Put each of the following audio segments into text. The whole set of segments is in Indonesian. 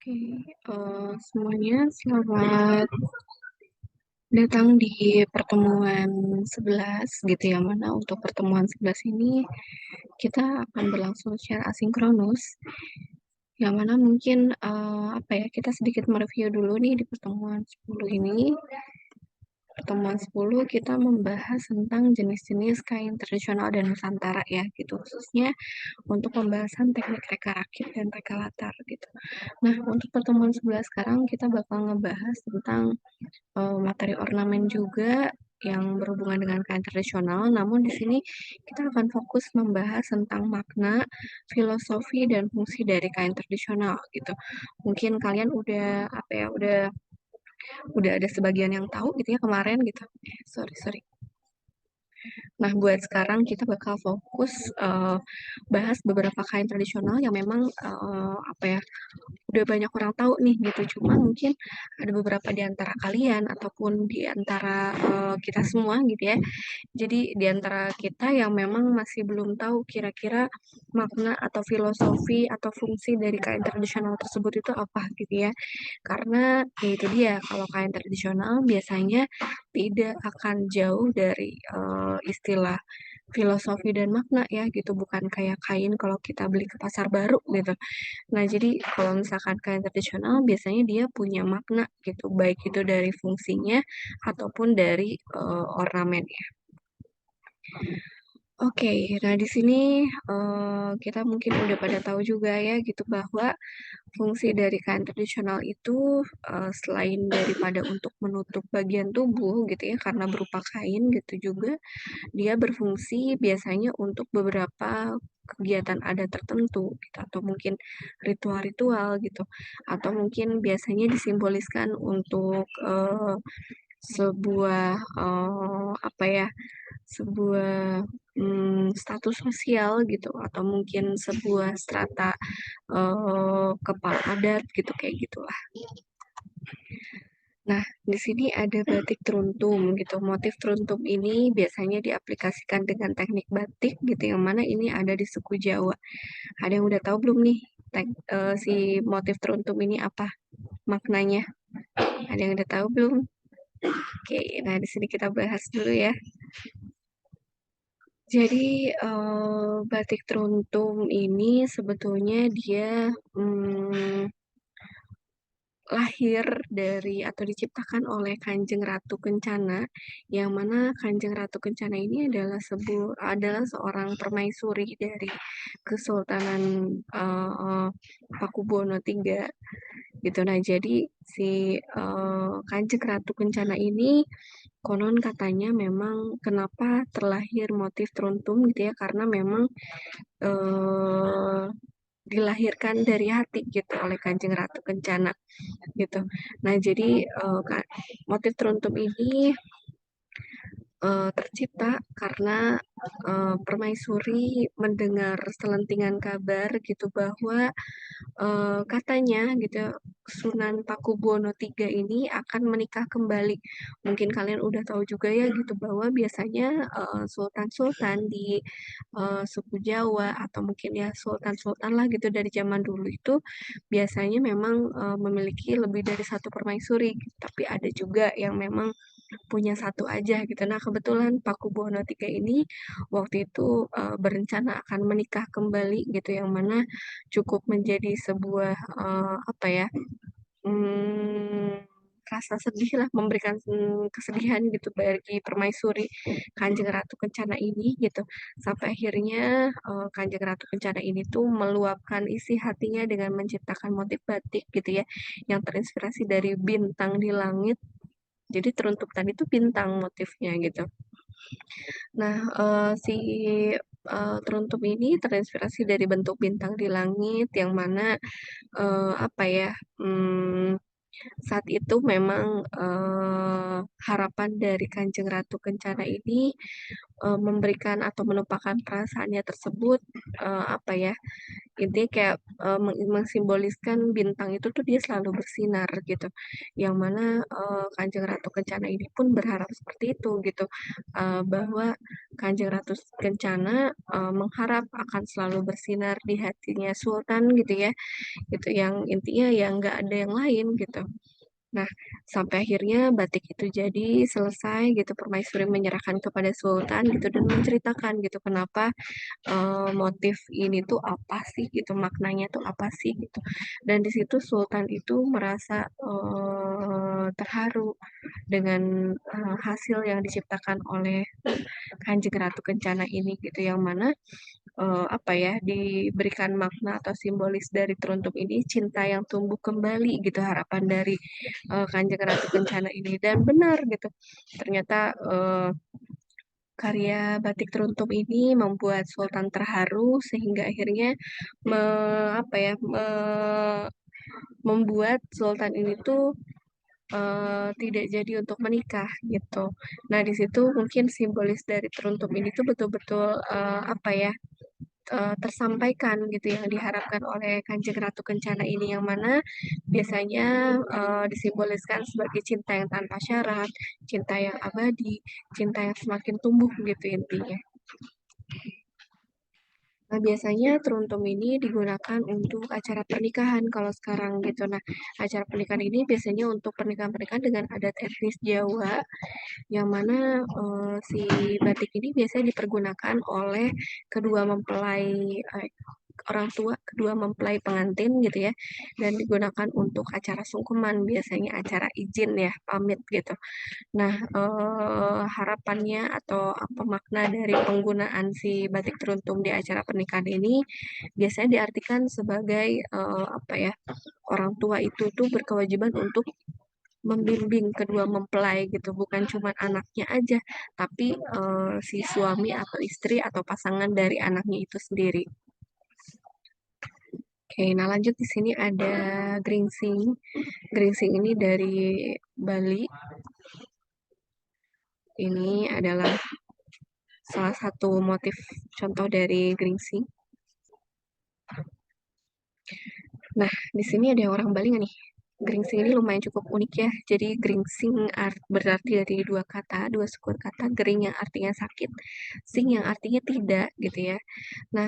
Oke, semuanya selamat datang di pertemuan 11 gitu ya, mana untuk pertemuan 11 ini kita akan berlangsung secara asinkronus, yang mana mungkin, apa ya, kita sedikit mereview dulu nih di pertemuan 10 ini. Pertemuan 10 kita membahas tentang jenis-jenis kain tradisional dan nusantara ya gitu, khususnya untuk pembahasan teknik reka rakit dan reka latar gitu. Nah, untuk pertemuan 11 sekarang kita bakal ngebahas tentang materi ornamen juga yang berhubungan dengan kain tradisional, namun di sini kita akan fokus membahas tentang makna, filosofi, dan fungsi dari kain tradisional gitu. Mungkin kalian udah apa ya, udah ada sebagian yang tahu gitu ya kemarin gitu. Sorry sorry. Nah, buat sekarang kita bakal fokus bahas beberapa kain tradisional yang memang apa ya, udah banyak orang tahu nih gitu. Cuma mungkin ada beberapa di antara kalian ataupun di antara kita semua gitu ya. Jadi di antara kita yang memang masih belum tahu kira-kira makna atau filosofi atau fungsi dari kain tradisional tersebut itu apa gitu ya. Karena ya itu dia, kalau kain tradisional biasanya tidak akan jauh dari istilah filosofi dan makna ya gitu, bukan kayak kain kalau kita beli ke pasar baru gitu. Nah, jadi kalau misalkan kain tradisional biasanya dia punya makna gitu, baik itu dari fungsinya ataupun dari ornamennya. Oke, nah di sini kita mungkin udah pada tahu juga ya gitu bahwa fungsi dari kain tradisional itu selain daripada untuk menutup bagian tubuh gitu ya karena berupa kain gitu juga dia berfungsi biasanya untuk beberapa kegiatan adat tertentu gitu atau mungkin ritual-ritual gitu atau mungkin biasanya disimboliskan untuk sebuah apa ya sebuah status sosial gitu atau mungkin sebuah strata kepala adat gitu kayak gitulah. Nah, di sini ada batik teruntum gitu. Motif teruntum ini biasanya diaplikasikan dengan teknik batik gitu, yang mana ini ada di suku Jawa. Ada yang udah tahu belum nih si motif teruntum ini apa maknanya? Ada yang udah tahu belum? Oke, nah di sini kita bahas dulu ya. Jadi batik teruntum ini sebetulnya dia hmm, lahir dari atau diciptakan oleh Kanjeng Ratu Kencana, yang mana Kanjeng Ratu Kencana ini adalah seorang permaisuri dari Kesultanan Pakubuwono III gitu. Nah, jadi si Kanjeng Ratu Kencana ini konon katanya memang kenapa terlahir motif teruntum gitu ya, karena memang eh, dilahirkan dari hati gitu oleh Kanjeng Ratu Kencana gitu. Nah, jadi motif teruntum ini tercipta karena permaisuri mendengar selentingan kabar gitu bahwa katanya gitu Sunan Pakubuwono III ini akan menikah kembali. Mungkin kalian udah tahu juga ya gitu bahwa biasanya sultan-sultan di suku Jawa atau mungkin ya sultan-sultan lah gitu dari zaman dulu itu biasanya memang memiliki lebih dari satu permaisuri, gitu. Tapi ada juga yang memang punya satu aja gitu. Nah, kebetulan Pakubuwono III ini waktu itu berencana akan menikah kembali gitu, yang mana cukup menjadi sebuah apa ya, rasa sedih lah, memberikan kesedihan gitu bagi permaisuri Kanjeng Ratu Kencana ini gitu. Sampai akhirnya Kanjeng Ratu Kencana ini tuh meluapkan isi hatinya dengan menciptakan motif batik gitu ya, yang terinspirasi dari bintang di langit. Jadi teruntuk tadi itu bintang motifnya gitu. Nah, si teruntuk ini terinspirasi dari bentuk bintang di langit yang mana apa ya? Hmm, saat itu memang harapan dari Kanjeng Ratu Kencana ini memberikan atau menumpahkan perasaannya tersebut apa ya? Intinya kayak mengsimboliskan bintang itu tuh dia selalu bersinar gitu. Yang mana Kanjeng Ratu Kencana ini pun berharap seperti itu gitu. Bahwa Kanjeng Ratu Kencana mengharap akan selalu bersinar di hatinya Sultan gitu ya. Gitu yang intinya ya nggak ada yang lain gitu. Nah, sampai akhirnya batik itu jadi selesai gitu, permaisuri menyerahkan kepada Sultan gitu dan menceritakan gitu kenapa motif ini tuh apa sih gitu, maknanya tuh apa sih gitu. Dan di situ Sultan itu merasa terharu dengan hasil yang diciptakan oleh Kanjeng Ratu Kencana ini gitu, yang mana apa ya, diberikan makna atau simbolis dari teruntuk ini cinta yang tumbuh kembali gitu, harapan dari Kanjeng Ratu Kencana ini. Dan benar gitu, ternyata karya batik teruntuk ini membuat Sultan terharu sehingga akhirnya me, apa ya, membuat Sultan ini tuh tidak jadi untuk menikah gitu. Nah, di situ mungkin simbolis dari teruntuk ini tuh betul-betul apa ya, tersampaikan gitu yang diharapkan oleh Kanjeng Ratu Kencana ini, yang mana biasanya disimboliskan sebagai cinta yang tanpa syarat, cinta yang abadi, cinta yang semakin tumbuh gitu intinya. Nah, biasanya teruntum ini digunakan untuk acara pernikahan kalau sekarang gitu. Nah, acara pernikahan ini biasanya untuk pernikahan-pernikahan dengan adat etnis Jawa, yang mana si batik ini biasanya dipergunakan oleh kedua mempelai orang tua kedua mempelai pengantin gitu ya, dan digunakan untuk acara sungkeman, biasanya acara izin ya, pamit gitu. Nah, harapannya atau apa makna dari penggunaan si batik teruntung di acara pernikahan ini biasanya diartikan sebagai apa ya, orang tua itu tuh berkewajiban untuk membimbing kedua mempelai gitu, bukan cuma anaknya aja, tapi si suami atau istri atau pasangan dari anaknya itu sendiri. Oke, nah lanjut di sini ada geringsing. Geringsing ini dari Bali. Ini adalah salah satu motif contoh dari geringsing. Nah, di sini ada orang Bali nggak nih? Geringsing ini lumayan cukup unik ya. Jadi geringsing berarti dari dua kata, dua sukun kata. Gering yang artinya sakit, sing yang artinya tidak gitu ya. Nah,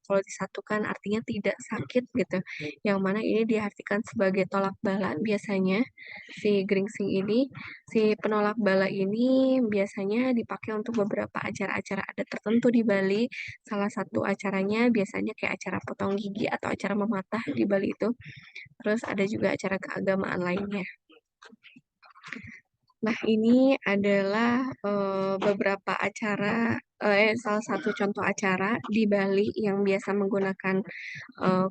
kalau disatukan artinya tidak sakit gitu. Yang mana ini diartikan sebagai tolak bala biasanya. Si geringsing ini, si penolak bala ini biasanya dipakai untuk beberapa acara-acara adat tertentu di Bali. Salah satu acaranya biasanya kayak acara potong gigi atau acara mematah di Bali itu. Terus ada juga acara keagamaan lainnya. Nah, ini adalah beberapa acara, salah satu contoh acara di Bali yang biasa menggunakan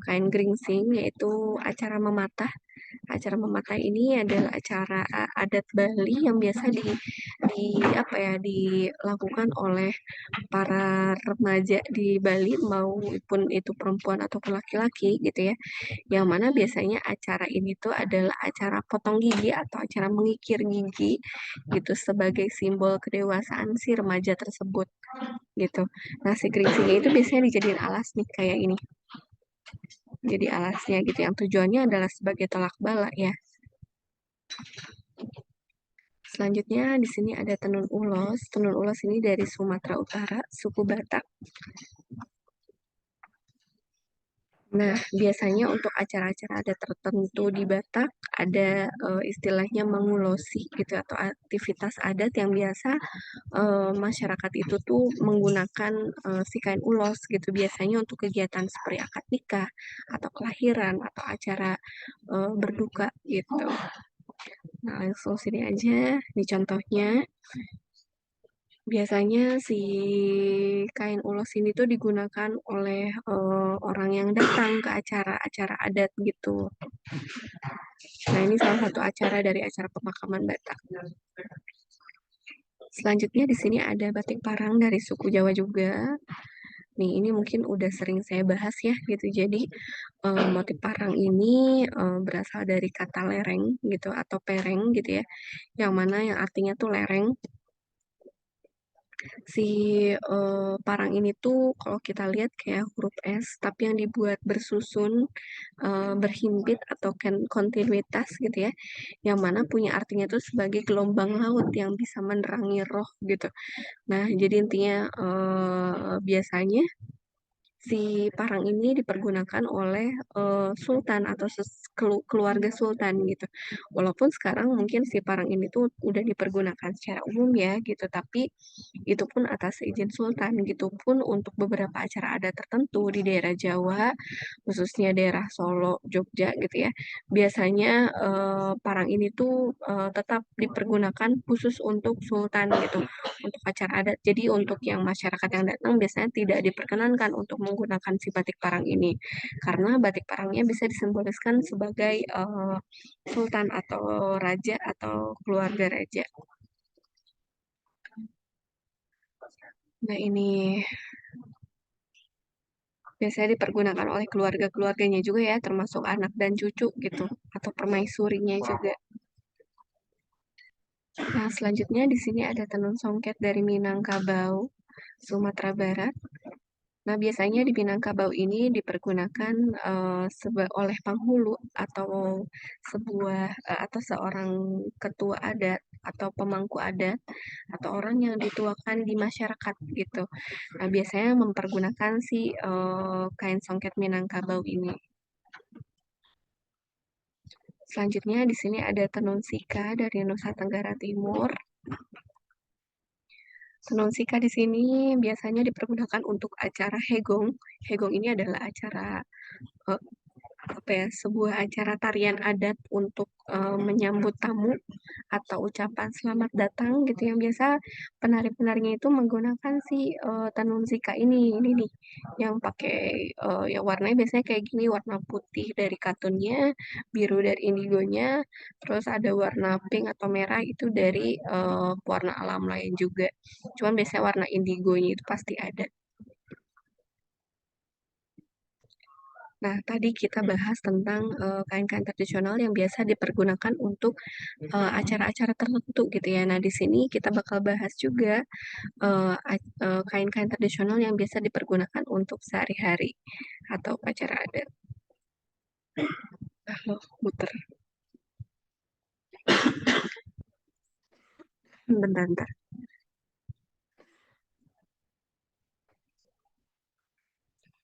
kain geringsing, yaitu acara mematah. Acara mematah ini adalah acara adat Bali yang biasa di apa ya, dilakukan oleh para remaja di Bali, maupun itu perempuan ataupun laki-laki gitu ya. Yang mana biasanya acara ini tuh adalah acara potong gigi atau acara mengikir gigi gitu, sebagai simbol kedewasaan si remaja tersebut gitu. Nah, si geringsingnya itu biasanya dijadiin alas nih kayak ini. Jadi alasnya gitu, yang tujuannya adalah sebagai tolak bala ya. Selanjutnya di sini ada tenun ulos. Tenun ulos ini dari Sumatera Utara, suku Batak. Nah, biasanya untuk acara-acara adat tertentu di Batak ada istilahnya mengulosi gitu, atau aktivitas adat yang biasa masyarakat itu tuh menggunakan si kain ulos gitu, biasanya untuk kegiatan seperti akad nikah atau kelahiran atau acara berduka gitu. Nah, langsung sini aja nih contohnya. Biasanya si kain ulos ini tuh digunakan oleh orang yang datang ke acara-acara adat gitu. Nah, ini salah satu acara dari acara pemakaman Batak. Selanjutnya di sini ada batik parang dari suku Jawa juga. Nih, ini mungkin udah sering saya bahas ya gitu. Jadi motif parang ini berasal dari kata lereng gitu atau pereng gitu ya. Yang mana yang artinya tuh lereng. Si, parang ini tuh kalau kita lihat kayak huruf S, tapi yang dibuat bersusun, berhimpit atau kontinuitas gitu ya, yang mana punya artinya tuh sebagai gelombang laut yang bisa menerangi roh gitu. Nah, jadi intinya, biasanya si parang ini dipergunakan oleh, sultan atau keluarga sultan gitu. Walaupun sekarang mungkin si parang ini tuh udah dipergunakan secara umum ya gitu, tapi itu pun atas izin sultan gitu pun untuk beberapa acara adat tertentu di daerah Jawa, khususnya daerah Solo, Jogja gitu ya. Biasanya, parang ini tuh, tetap dipergunakan khusus untuk sultan gitu, untuk acara adat. Jadi untuk yang masyarakat yang datang biasanya tidak diperkenankan untuk menggunakan si batik parang ini, karena batik parangnya bisa disimboliskan sebagai, sultan atau raja atau keluarga raja. Nah ini biasanya dipergunakan oleh keluarga-keluarganya juga ya, termasuk anak dan cucu gitu, atau permaisurinya juga. Nah, selanjutnya di sini ada tenun songket dari Minangkabau, Sumatera Barat. Nah, biasanya di Minangkabau ini dipergunakan oleh penghulu atau atau seorang ketua adat atau pemangku adat atau orang yang dituakan di masyarakat gitu. Nah, biasanya mempergunakan si kain songket Minangkabau ini. Selanjutnya di sini ada tenun sika dari Nusa Tenggara Timur. Tenun sika di sini biasanya dipergunakan untuk acara hegong. Hegong ini adalah acara eh, apa ya, sebuah acara tarian adat untuk menyambut tamu atau ucapan selamat datang gitu yang biasa penari-penarinya itu menggunakan si tenun sika ini nih yang pakai ya warnanya biasanya kayak gini, warna putih dari katunnya, biru dari indigonya, terus ada warna pink atau merah itu dari warna alam lain juga. Cuman biasanya warna indigonya itu pasti ada. Nah, tadi kita bahas tentang kain-kain tradisional yang biasa dipergunakan untuk acara-acara tertentu gitu ya. Nah, di sini kita bakal bahas juga kain-kain tradisional yang biasa dipergunakan untuk sehari-hari atau acara adat. Ah, loh, muter. Bentar, bentar.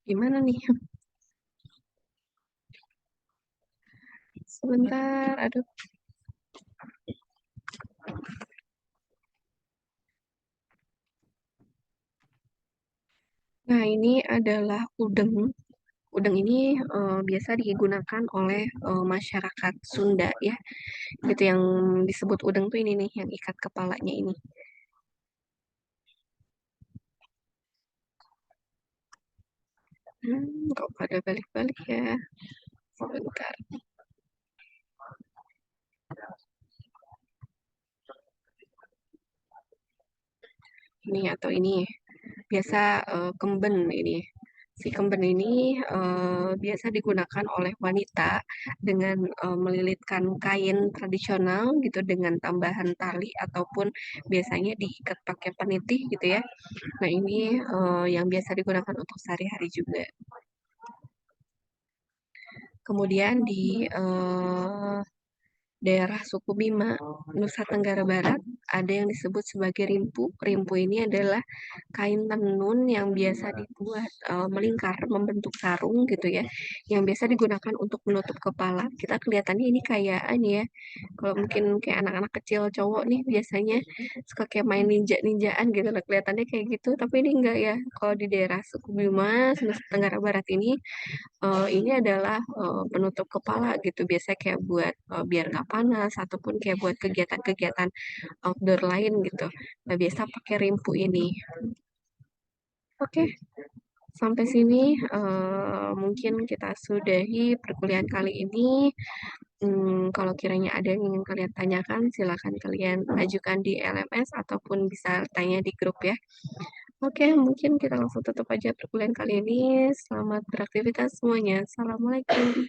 Gimana nih? Sebentar, aduh. Nah, ini adalah udeng. Udeng ini biasa digunakan oleh masyarakat Sunda ya. Gitu yang disebut udeng tuh ini nih, yang ikat kepalanya ini. Kok pada balik-balik ya? Sebentar. Ini atau ini biasa kemben ini. Si kemben ini biasa digunakan oleh wanita dengan melilitkan kain tradisional gitu dengan tambahan tali ataupun biasanya diikat pakai penitih gitu ya. Nah, ini yang biasa digunakan untuk sehari-hari juga. Kemudian di daerah suku Bima, Nusa Tenggara Barat, ada yang disebut sebagai rimpu. Rimpu ini adalah kain tenun yang biasa dibuat melingkar, membentuk sarung gitu ya, yang biasa digunakan untuk menutup kepala. Kita kelihatannya ini kayak ini ya, kalau mungkin kayak anak-anak kecil cowok nih biasanya suka kayak main ninja-ninjaan gitu lah, kelihatannya kayak gitu, tapi ini enggak ya. Kalau di daerah suku Bima, Nusa Tenggara Barat ini adalah, penutup kepala gitu, biasanya kayak buat, biar nggak panas ataupun kayak buat kegiatan-kegiatan outdoor lain gitu. Nah, biasa pakai rimpu ini. Oke, sampai sini, mungkin kita sudahi perkuliahan kali ini. Kalau kiranya ada yang ingin kalian tanyakan, silakan kalian ajukan di LMS ataupun bisa tanya di grup ya. Oke, mungkin kita langsung tutup aja perkuliahan kali ini. Selamat beraktivitas semuanya. Assalamualaikum.